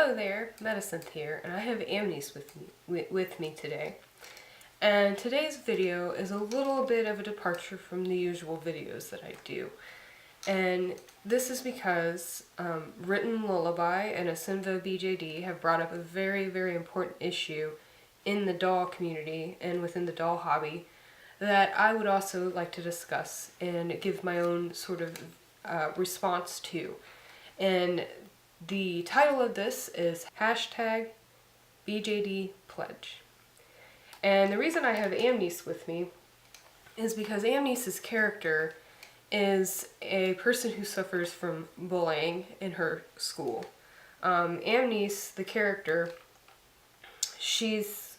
Hello there, Medicine here, and I have Amniese with me today. And today's video is a little bit of a departure from the usual videos that I do. And this is because Written Lullaby and Asimva BJD have brought up a very, very important issue in the doll community and within the doll hobby that I would also like to discuss and give my own sort of response to. And the title of this is hashtag BJD Pledge. And the reason I have Amniese with me is because Amniese's character is a person who suffers from bullying in her school. Amniese, the character, she's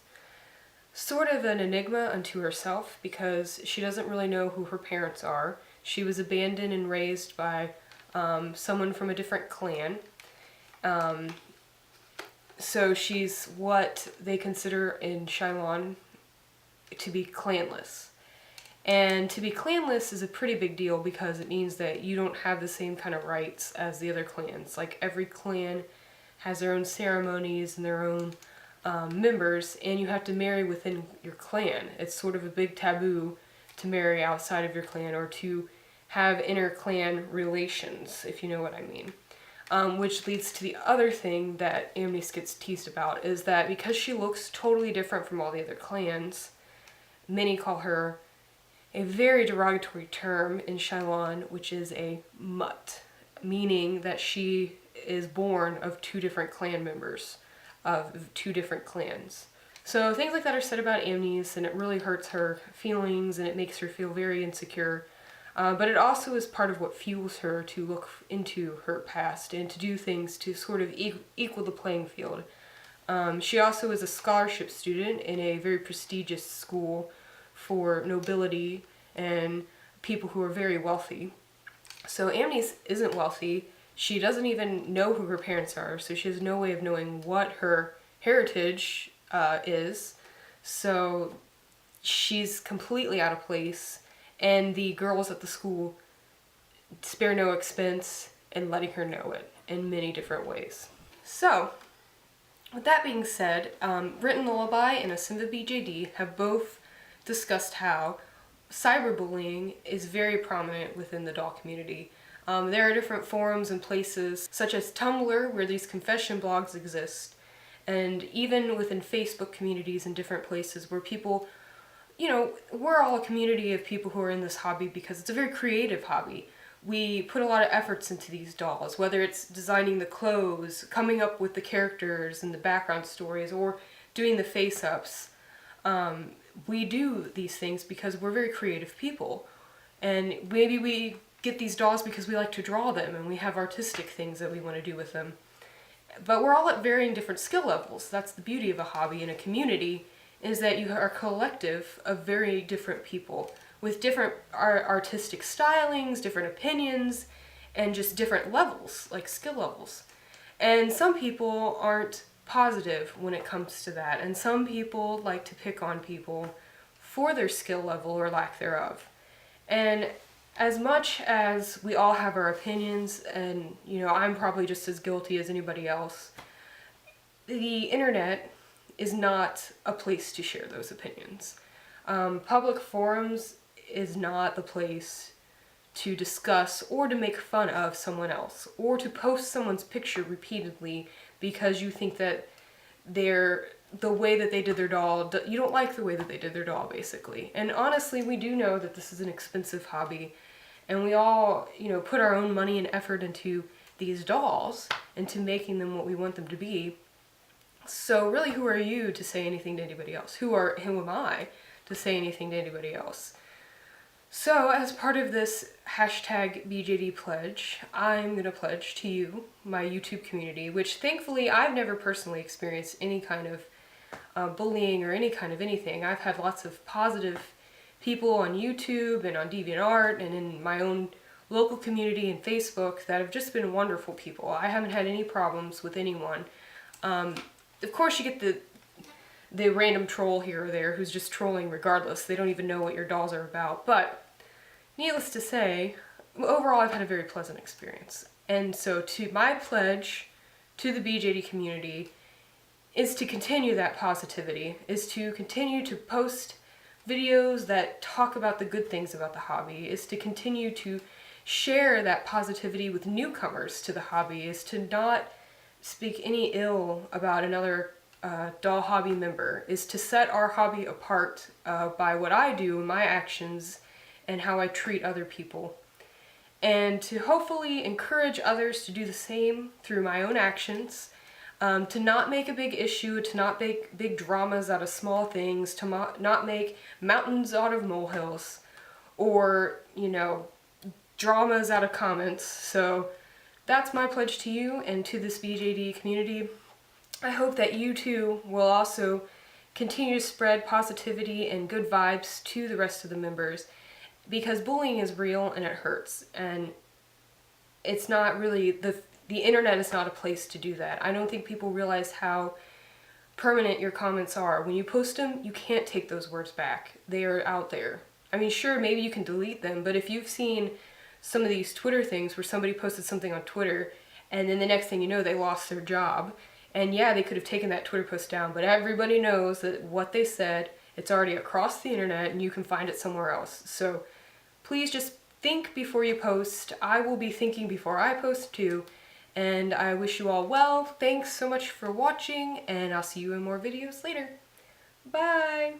sort of an enigma unto herself because she doesn't really know who her parents are. She was abandoned and raised by someone from a different clan. So she's what they consider in Shylon to be clanless. And to be clanless is a pretty big deal because it means that you don't have the same kind of rights as the other clans. Like every clan has their own ceremonies and their own members, and you have to marry within your clan. It's sort of a big taboo to marry outside of your clan or to have inter-clan relations, if you know what I mean. Which leads to the other thing that Amniese gets teased about, is that because she looks totally different from all the other clans, many call her a very derogatory term in Shylon, which is a mutt, meaning that she is born of two different clan members, of two different clans. So things like that are said about Amniese, and it really hurts her feelings, and it makes her feel very insecure. But it also is part of what fuels her to look into her past and to do things to sort of equal the playing field. She also is a scholarship student in a very prestigious school for nobility and people who are very wealthy. So Amniese isn't wealthy. She doesn't even know who her parents are, so she has no way of knowing what her heritage is. So she's completely out of place. And the girls at the school spare no expense in letting her know it in many different ways. So, with that being said, Written Lullaby and Asimva BJD have both discussed how cyberbullying is very prominent within the doll community. There are different forums and places, such as Tumblr, where these confession blogs exist, and even within Facebook communities and different places where people, you know, we're all a community of people who are in this hobby because it's a very creative hobby. We put a lot of efforts into these dolls, whether it's designing the clothes, coming up with the characters and the background stories, or doing the face-ups. We do these things because we're very creative people. And maybe we get these dolls because we like to draw them and we have artistic things that we want to do with them. But we're all at varying different skill levels. That's the beauty of a hobby and a community, is that you are a collective of very different people with different artistic stylings, different opinions, and just different levels, like skill levels. And some people aren't positive when it comes to that, and some people like to pick on people for their skill level or lack thereof. And as much as we all have our opinions, and you know, I'm probably just as guilty as anybody else, the internet is not a place to share those opinions. Public forums is not the place to discuss or to make fun of someone else, or to post someone's picture repeatedly because you think that the way that they did their doll, you don't like the way that they did their doll, basically. And honestly, we do know that this is an expensive hobby, and we all, you know, put our own money and effort into these dolls, into making them what we want them to be. So really, who are you to say anything to anybody else? Who am I to say anything to anybody else? So as part of this hashtag BJD pledge, I'm going to pledge to you, my YouTube community, which thankfully I've never personally experienced any kind of bullying or any kind of anything. I've had lots of positive people on YouTube and on DeviantArt and in my own local community and Facebook that have just been wonderful people. I haven't had any problems with anyone. Of course, you get the random troll here or there who's just trolling regardless. They don't even know what your dolls are about. But needless to say, overall I've had a very pleasant experience. And so my pledge to the BJD community is to continue that positivity, is to continue to post videos that talk about the good things about the hobby, is to continue to share that positivity with newcomers to the hobby, is to not speak any ill about another doll hobby member, is to set our hobby apart by what I do, my actions, and how I treat other people. And to hopefully encourage others to do the same through my own actions, to not make a big issue, to not make big dramas out of small things, to not make mountains out of molehills, or, you know, dramas out of comments. So that's my pledge to you and to this BJD community. I hope that you too will also continue to spread positivity and good vibes to the rest of the members, because bullying is real and it hurts, and it's not really, the internet is not a place to do that. I don't think people realize how permanent your comments are. When you post them, you can't take those words back. They are out there. I mean, sure, maybe you can delete them, but if you've seen some of these Twitter things where somebody posted something on Twitter and then the next thing you know they lost their job, and yeah, they could have taken that Twitter post down, but everybody knows that what they said, it's already across the internet and you can find it somewhere else. So please just think before you post. I will be thinking before I post too, and I wish you all well. Thanks so much for watching, and I'll see you in more videos later. Bye!